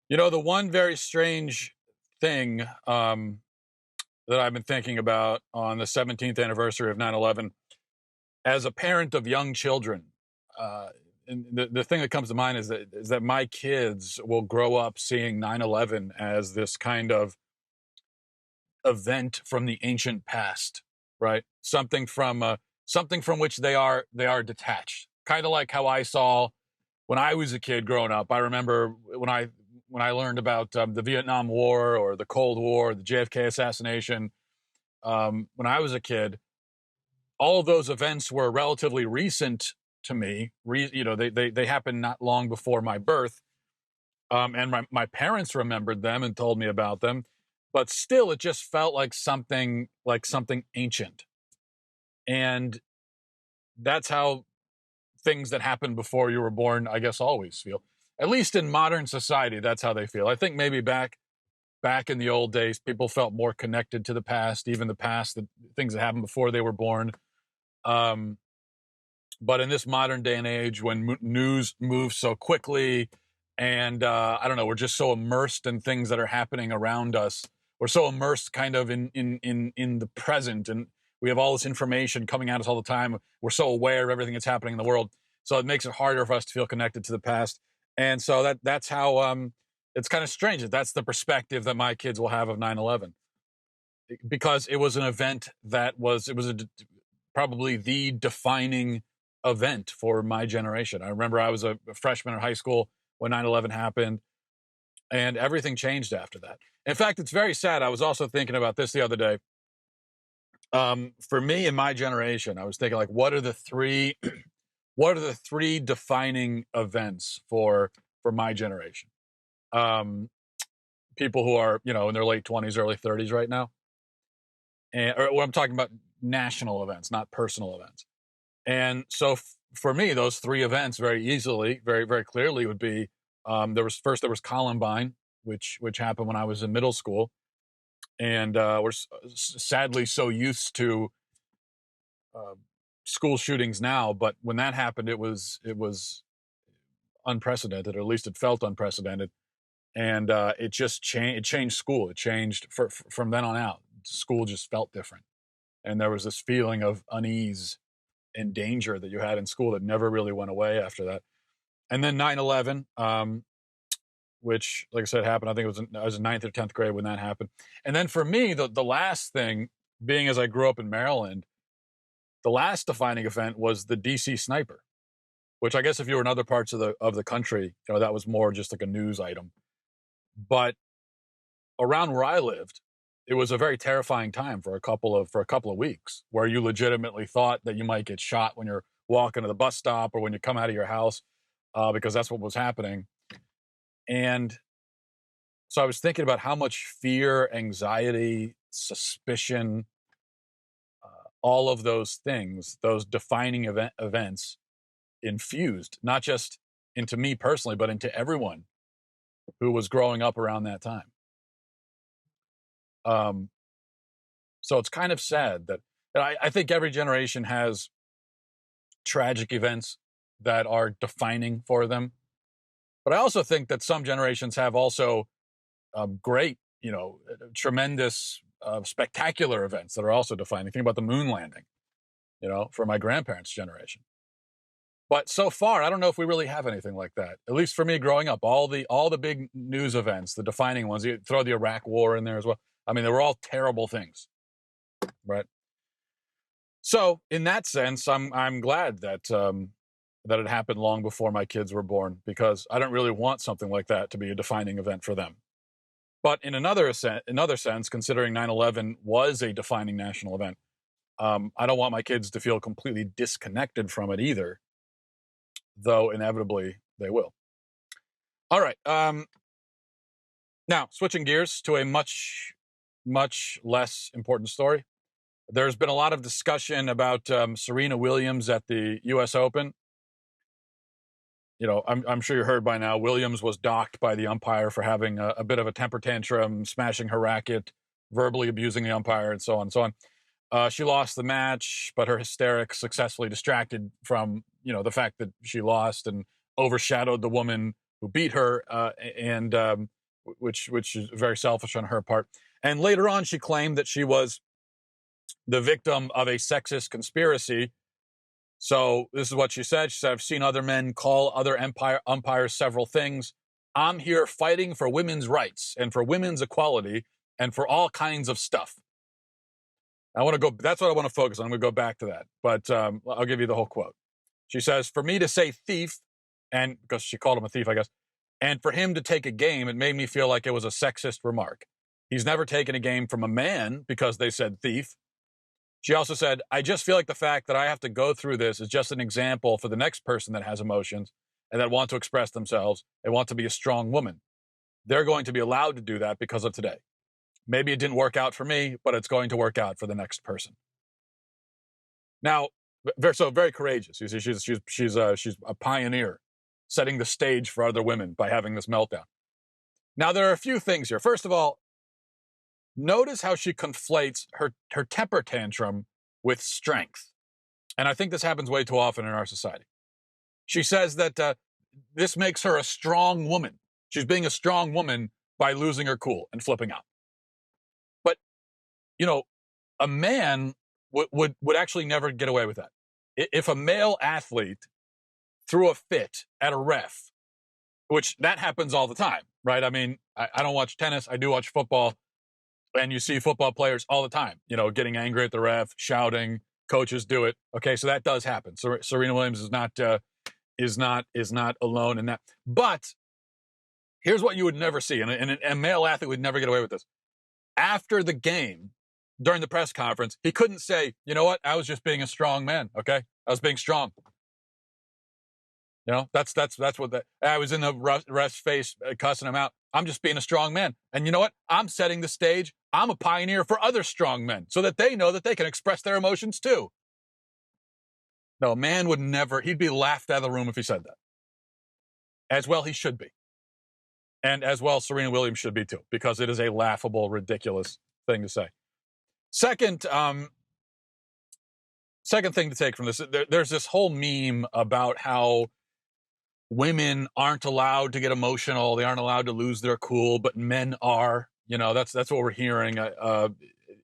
The one very strange thing that I've been thinking about on the 17th anniversary of 9/11, as a parent of young children, and the thing that comes to mind is that my kids will grow up seeing 9/11 as this kind of event from the ancient past, right? Something from which they are detached. Kind of like how I saw when I was a kid growing up. I remember when I learned about the Vietnam War or the Cold War, the JFK assassination. When I was a kid, all of those events were relatively recent to me. They happened not long before my birth, and my parents remembered them and told me about them. But still, it just felt like something ancient, and that's how things that happened before you were born, I guess, always feel. At least in modern society, that's how they feel. I think maybe back in the old days, people felt more connected to the past, even the past, the things that happened before they were born. Um, but in this modern day and age, when news moves so quickly, and I don't know, we're just so immersed in things that are happening around us. We're so immersed, kind of in the present, and we have all this information coming at us all the time. We're so aware of everything that's happening in the world, so it makes it harder for us to feel connected to the past. And so that's how it's kind of strange that that's the perspective that my kids will have of 9/11, because it was an event probably the defining event for my generation. I remember I was a freshman in high school when 9/11 happened, and everything changed after that. In fact, it's very sad. I was also thinking about this the other day. For me and my generation, I was thinking, like, what are the three what are the three defining events for my generation? Um, People who are, in their late 20s, early 30s right now. And what I'm talking about, national events, not personal events. And so for me, those three events very easily, very, very clearly would be, there was Columbine, which happened when I was in middle school. And we're sadly so used to uh, school shootings now, but when that happened, it was unprecedented, or at least it felt unprecedented. And it just changed. It changed school. It changed from then on out. School just felt different, and there was this feeling of unease and danger that you had in school that never really went away after that. And then 9/11, which, like I said, happened. I think I was in ninth or 10th grade when that happened. And then for me, the last thing, being as I grew up in Maryland, the last defining event was the DC sniper, which I guess if you were in other parts of the country, that was more just like a news item. But around where I lived, it was a very terrifying time for a couple of weeks, where you legitimately thought that you might get shot when you're walking to the bus stop or when you come out of your house, because that's what was happening. And so I was thinking about how much fear, anxiety, suspicion, all of those things, those defining events, infused not just into me personally, but into everyone who was growing up around that time. Um, so it's kind of sad that I think every generation has tragic events that are defining for them. But I also think that some generations have also great, tremendous, spectacular events that are also defining. Think about the moon landing, for my grandparents' generation. But so far, I don't know if we really have anything like that. At least for me, growing up, all the big news events, the defining ones, you throw the Iraq War in there as well. I mean, they were all terrible things, right? So, in that sense, I'm glad that it happened long before my kids were born, because I don't really want something like that to be a defining event for them. But in another sense, considering 9/11 was a defining national event, I don't want my kids to feel completely disconnected from it either, though inevitably they will. All right. Now, switching gears to a much, much less important story. There's been a lot of discussion about Serena Williams at the U.S. Open. I'm sure you heard by now, Williams was docked by the umpire for having a bit of a temper tantrum, smashing her racket, verbally abusing the umpire, and so on and so on. She lost the match, but her hysterics successfully distracted from, the fact that she lost, and overshadowed the woman who beat her. And which is very selfish on her part. And later on, she claimed that she was the victim of a sexist conspiracy. So this is what she said. She said, I've seen other men call other umpires several things. I'm here fighting for women's rights and for women's equality and for all kinds of stuff. I want to go, that's what I want to focus on. I'm going to go back to that. But I'll give you the whole quote. She says, for me to say thief, and because she called him a thief, I guess, and for him to take a game, it made me feel like it was a sexist remark. He's never taken a game from a man because they said thief. She also said, I just feel like the fact that I have to go through this is just an example for the next person that has emotions and that want to express themselves and want to be a strong woman. They're going to be allowed to do that because of today. Maybe it didn't work out for me, but it's going to work out for the next person. Now, so very courageous. You see, she's a pioneer, setting the stage for other women by having this meltdown. Now, there are a few things here. First of all, notice how she conflates her temper tantrum with strength. And I think this happens way too often in our society. She says that this makes her a strong woman. She's being a strong woman by losing her cool and flipping out. But, you know, a man would actually never get away with that. If a male athlete threw a fit at a ref, which that happens all the time, right? I mean, I don't watch tennis. I do watch football. And you see football players all the time, you know, getting angry at the ref, shouting. Coaches do it. Okay, so that does happen. So Serena Williams is not alone in that. But here's what you would never see, and a male athlete would never get away with this. After the game, during the press conference, he couldn't say, you know what, I was just being a strong man, okay? I was being strong. You know, that's what I was in the ref's face cussing him out. I'm just being a strong man. And you know what? I'm setting the stage. I'm a pioneer for other strong men so that they know that they can express their emotions too. No, a man would never, he'd be laughed out of the room if he said that. As well, he should be. And as well, Serena Williams should be too, because it is a laughable, ridiculous thing to say. Second thing to take from this, there's this whole meme about how women aren't allowed to get emotional. They aren't allowed to lose their cool, but men are. You know, that's what we're hearing.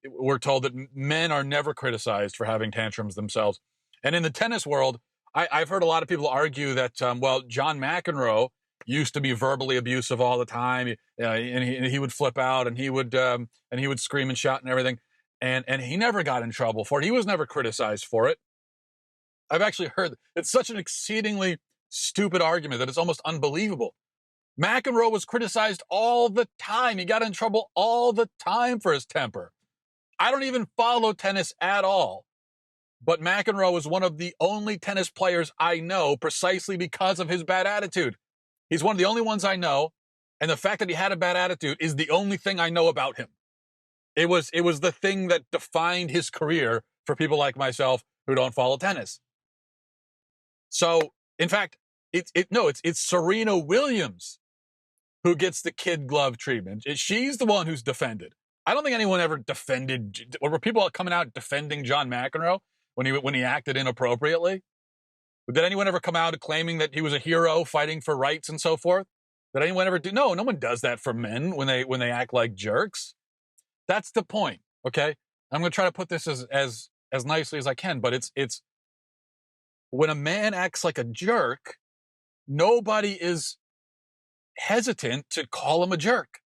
We're told that men are never criticized for having tantrums themselves. And in the tennis world, I've heard a lot of people argue that, well, John McEnroe used to be verbally abusive all the time, and he would flip out, and he would scream and shout and everything, and he never got in trouble for it. He was never criticized for it. I've actually heard it's such an exceedingly stupid argument that it's almost unbelievable. McEnroe was criticized all the time. He got in trouble all the time for his temper. I don't even follow tennis at all, but McEnroe is one of the only tennis players I know precisely because of his bad attitude. He's one of the only ones I know, and the fact that he had a bad attitude is the only thing I know about him. It was the thing that defined his career for people like myself who don't follow tennis. So, in fact, it's Serena Williams who gets the kid glove treatment. She's the one who's defended. I don't think anyone ever defended, or were people coming out defending John McEnroe when he acted inappropriately? Did anyone ever come out claiming that he was a hero fighting for rights and so forth? Did anyone ever do? No one does that for men when they act like jerks. That's the point, okay? I'm going to try to put this as nicely as I can, but it's when a man acts like a jerk, nobody is hesitant to call him a jerk.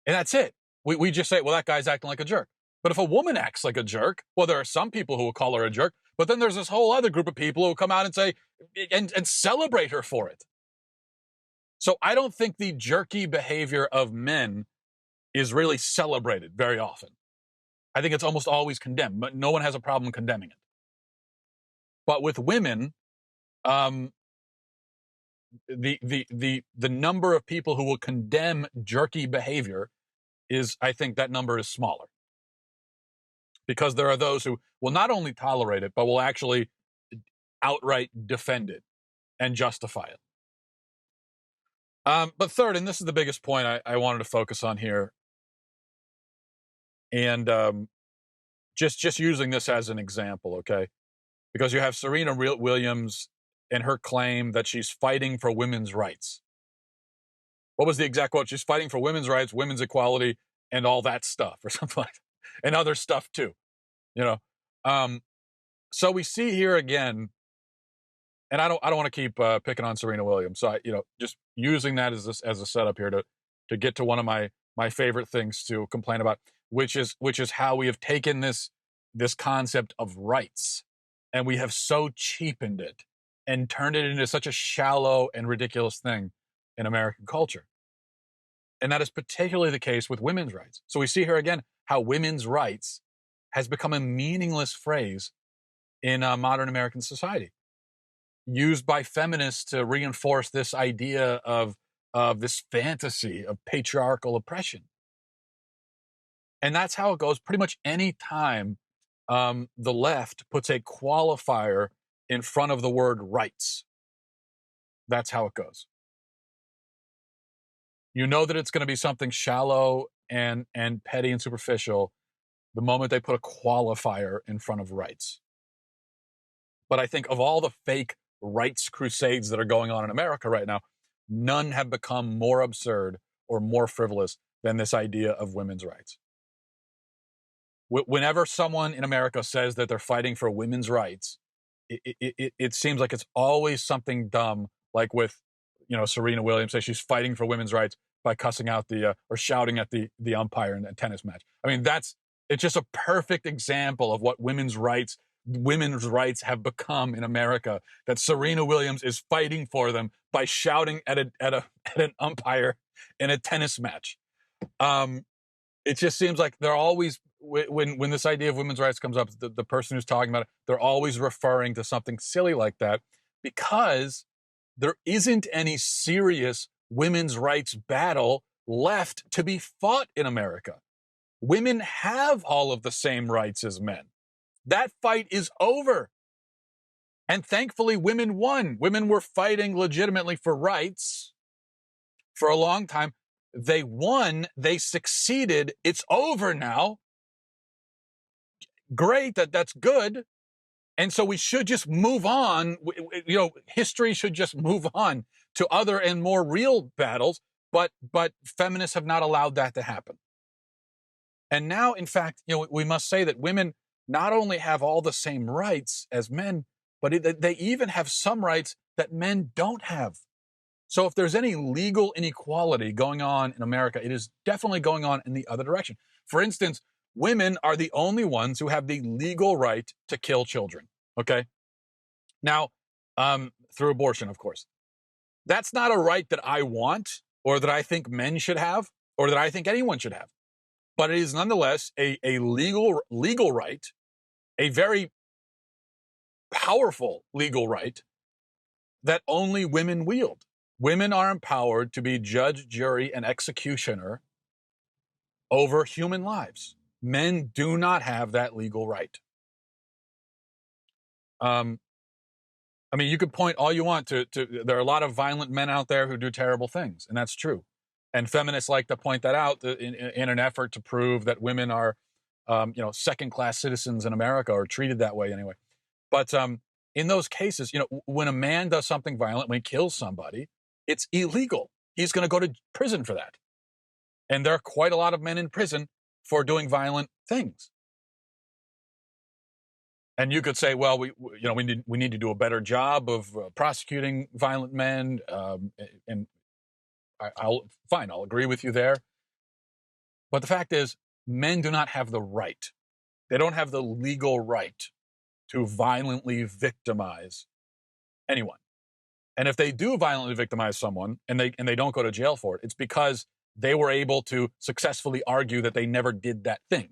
And that's it. We just say, well, that guy's acting like a jerk. But if a woman acts like a jerk, well, there are some people who will call her a jerk, but then there's this whole other group of people who will come out and say, and celebrate her for it. So I don't think the jerky behavior of men is really celebrated very often. I think it's almost always condemned, but no one has a problem condemning it. But with women, the number of people who will condemn jerky behavior is, I think that number is smaller. Because there are those who will not only tolerate it, but will actually outright defend it and justify it. But third, and this is the biggest point I wanted to focus on here, and just using this as an example, okay? Because you have Serena Williams and her claim that she's fighting for women's rights. What was the exact quote? She's fighting for women's rights, women's equality, and all that stuff, or something like that, and other stuff too. You know, so we see here again, and I don't want to keep picking on Serena Williams. So just using that as a setup here to get to one of my favorite things to complain about, which is how we have taken this concept of rights and we have so cheapened it and turned it into such a shallow and ridiculous thing in American culture. And that is particularly the case with women's rights. So we see here again how women's rights has become a meaningless phrase in modern American society, used by feminists to reinforce this idea of this fantasy of patriarchal oppression. And that's how it goes pretty much any time the left puts a qualifier in front of the word rights. That's how it goes. You know that it's going to be something shallow and petty and superficial the moment they put a qualifier in front of rights. But I think of all the fake rights crusades that are going on in America right now, none have become more absurd or more frivolous than this idea of women's rights. Whenever someone in America says that they're fighting for women's rights, it seems like it's always something dumb, like with Serena Williams say she's fighting for women's rights by cussing out or shouting at the umpire in a tennis match. I mean, it's just a perfect example of what women's rights have become in America, that Serena Williams is fighting for them by shouting at an umpire in a tennis match. It just seems like they're always, when this idea of women's rights comes up, the person who's talking about it, they're always referring to something silly like that, because there isn't any serious women's rights battle left to be fought in America. Women have all of the same rights as men. That fight is over. And thankfully, women won. Women were fighting legitimately for rights for a long time. They won. They succeeded. It's over now. Great. That's good. And so we should just move on. History should just move on to other and more real battles. But feminists have not allowed that to happen. And now, in fact, we must say that women not only have all the same rights as men, but they even have some rights that men don't have. So if there's any legal inequality going on in America, it is definitely going on in the other direction. For instance, women are the only ones who have the legal right to kill children. Okay? Now, through abortion, of course. That's not a right that I want, or that I think men should have, or that I think anyone should have. But it is nonetheless a legal right, a very powerful legal right that only women wield. Women are empowered to be judge, jury, and executioner over human lives. Men do not have that legal right. You could point all you want to there are a lot of violent men out there who do terrible things, and that's true. And feminists like to point that out in an effort to prove that women are, second-class citizens in America, or treated that way anyway. But in those cases, when a man does something violent, when he kills somebody, it's illegal. He's going to go to prison for that. And there are quite a lot of men in prison for doing violent things. And you could say, well, we need to do a better job of prosecuting violent men, and I'll agree with you there. But the fact is, men do not have the right. They don't have the legal right to violently victimize anyone. And if they do violently victimize someone and they don't go to jail for it, it's because they were able to successfully argue that they never did that thing.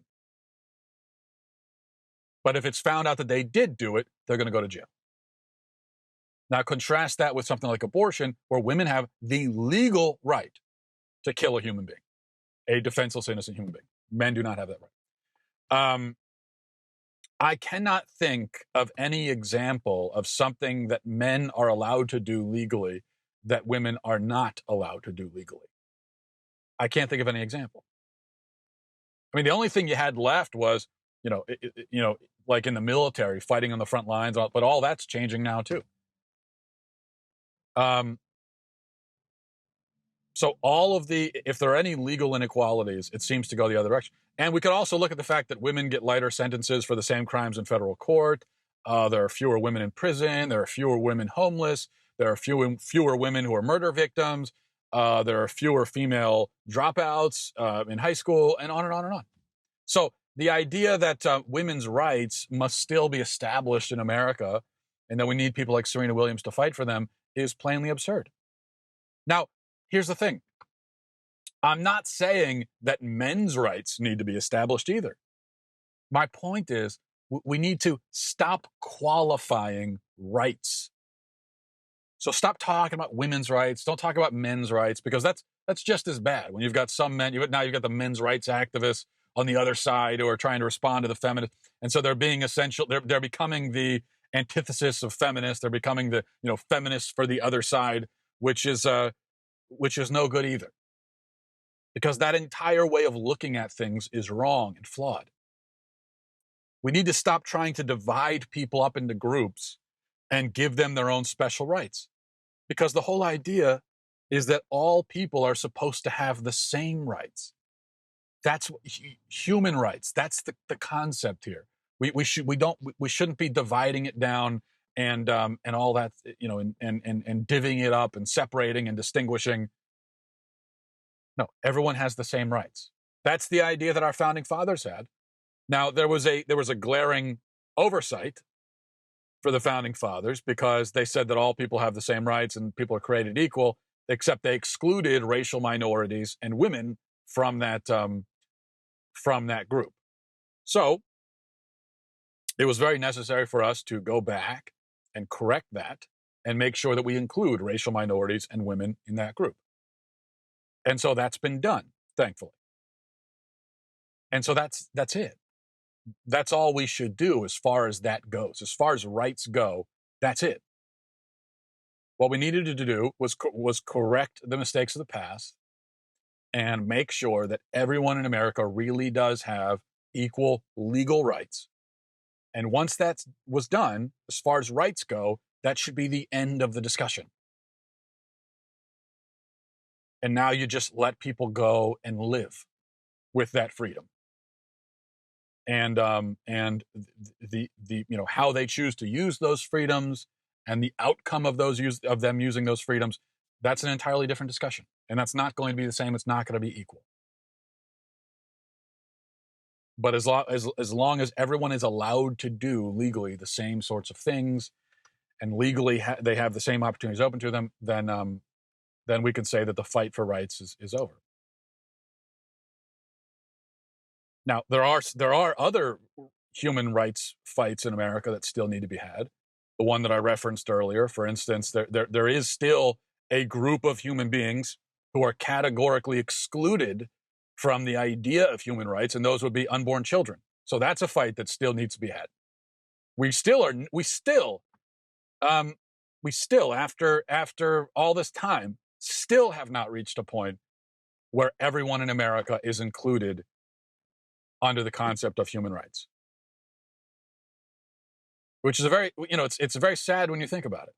But if it's found out that they did do it, they're going to go to jail. Now, contrast that with something like abortion, where women have the legal right to kill a human being, a defenseless, innocent human being. Men do not have that right. I cannot think of any example of something that men are allowed to do legally that women are not allowed to do legally. I can't think of any example. The only thing you had left was, like in the military, fighting on the front lines, but all that's changing now too. So So if there are any legal inequalities, it seems to go the other direction. And we could also look at the fact that women get lighter sentences for the same crimes in federal court. There are fewer women in prison. There are fewer women homeless. There are fewer women who are murder victims. There are fewer female dropouts in high school, and on and on and on. So the idea that women's rights must still be established in America and that we need people like Serena Williams to fight for them is plainly absurd. Now, here's the thing. I'm not saying that men's rights need to be established either. My point is we need to stop qualifying rights. So stop talking about women's rights. Don't talk about men's rights, because that's just as bad. When you've got some men, now you've got the men's rights activists on the other side who are trying to respond to the feminists. And so they're being essential. They're becoming the antithesis of feminists. They're becoming the, feminists for the other side, which is no good either. Because that entire way of looking at things is wrong and flawed. We need to stop trying to divide people up into groups and give them their own special rights. Because the whole idea is that all people are supposed to have the same rights. That's human rights. That's the concept here. We shouldn't be dividing it down and all that, and divvying it up and separating and distinguishing. No, everyone has the same rights. That's the idea that our founding fathers had. Now, there was a glaring oversight for the founding fathers, because they said that all people have the same rights and people are created equal, except they excluded racial minorities and women from that group. So it was very necessary for us to go back and correct that and make sure that we include racial minorities and women in that group. And so that's been done, thankfully. And so that's it. That's all we should do as far as that goes. As far as rights go, that's it. What we needed to do was correct the mistakes of the past and make sure that everyone in America really does have equal legal rights. And once that was done, as far as rights go, that should be the end of the discussion. And now you just let people go and live with that freedom. And the how they choose to use those freedoms and the outcome of them using those freedoms, that's an entirely different discussion. And that's not going to be the same. It's not going to be equal. But as long as everyone is allowed to do legally the same sorts of things, and legally they have the same opportunities open to them, then we can say that the fight for rights is over. Now, there are other human rights fights in America that still need to be had. The one that I referenced earlier, for instance, there is still a group of human beings who are categorically excluded from the idea of human rights, and those would be unborn children. So that's a fight that still needs to be had. We still, after all this time, still have not reached a point where everyone in America is included under the concept of human rights, which is it's very sad when you think about it.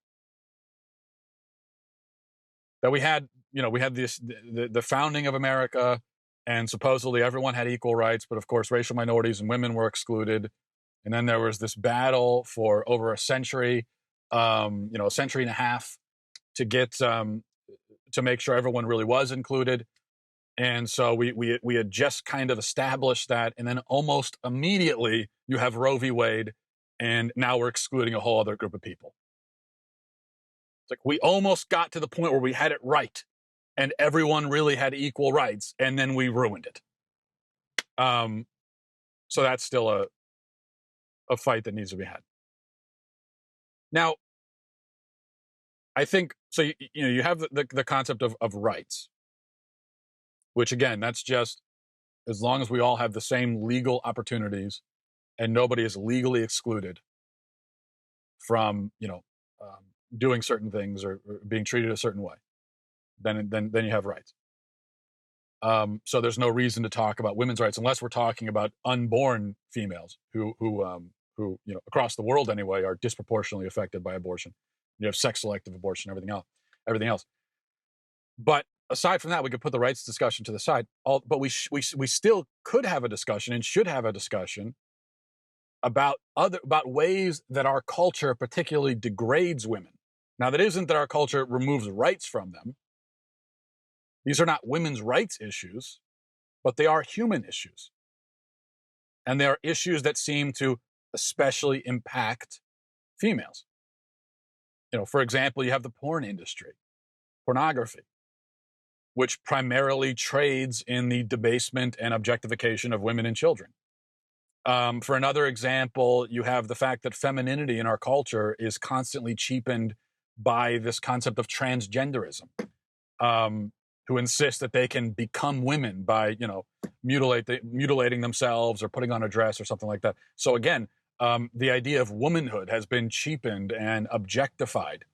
That we had the founding of America, and supposedly everyone had equal rights, but of course racial minorities and women were excluded. And then there was this battle for over a century, a century and a half, to get to make sure everyone really was included. And so we had just kind of established that, and then almost immediately you have Roe v. Wade, and now we're excluding a whole other group of people. It's like we almost got to the point where we had it right, and everyone really had equal rights, and then we ruined it. So that's still a fight that needs to be had. Now, I think so. You have the concept of rights, which again, that's just as long as we all have the same legal opportunities and nobody is legally excluded from, doing certain things or being treated a certain way, then you have rights. So there's no reason to talk about women's rights unless we're talking about unborn females who across the world anyway are disproportionately affected by abortion. You have sex selective abortion, everything else. But aside from that, we could put the rights discussion to the side. But we still could have a discussion and should have a discussion about ways that our culture particularly degrades women. Now, that isn't that our culture removes rights from them. These are not women's rights issues, but they are human issues. And they are issues that seem to especially impact females. For example, you have the porn industry, pornography, which primarily trades in the debasement and objectification of women and children. For another example, you have the fact that femininity in our culture is constantly cheapened by this concept of transgenderism, who insist that they can become women by, mutilating themselves or putting on a dress or something like that. So again, the idea of womanhood has been cheapened and objectified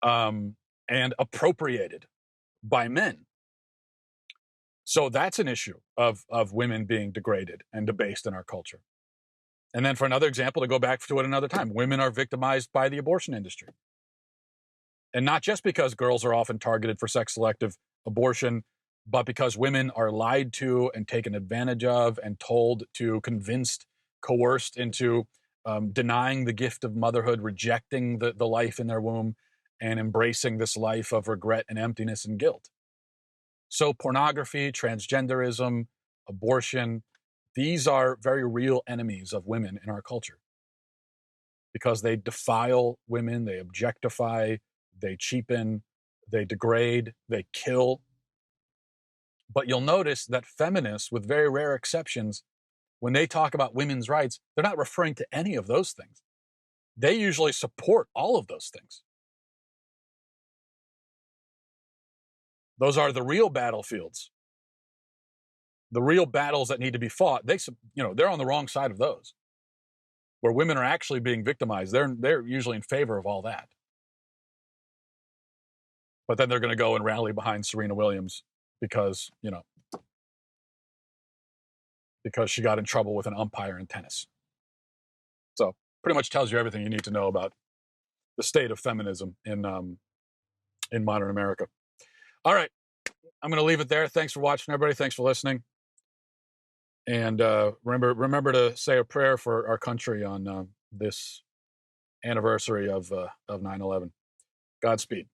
and appropriated by men. So that's an issue of women being degraded and debased in our culture. And then for another example, to go back to it another time, women are victimized by the abortion industry. And not just because girls are often targeted for sex-selective abortion, but because women are lied to and taken advantage of and told to, convinced, coerced into denying the gift of motherhood, rejecting the life in their womb, and embracing this life of regret and emptiness and guilt. So pornography, transgenderism, abortion, these are very real enemies of women in our culture because they defile women, they objectify, they cheapen, they degrade, they kill. But you'll notice that feminists, with very rare exceptions, when they talk about women's rights, they're not referring to any of those things. They usually support all of those things. Those are the real battlefields, the real battles that need to be fought. They're on the wrong side of those. Where women are actually being victimized, they're usually in favor of all that. But then they're going to go and rally behind Serena Williams because she got in trouble with an umpire in tennis. So pretty much tells you everything you need to know about the state of feminism in modern America. All right, I'm going to leave it there. Thanks for watching, everybody. Thanks for listening. And remember to say a prayer for our country on this anniversary of 9/11. Godspeed.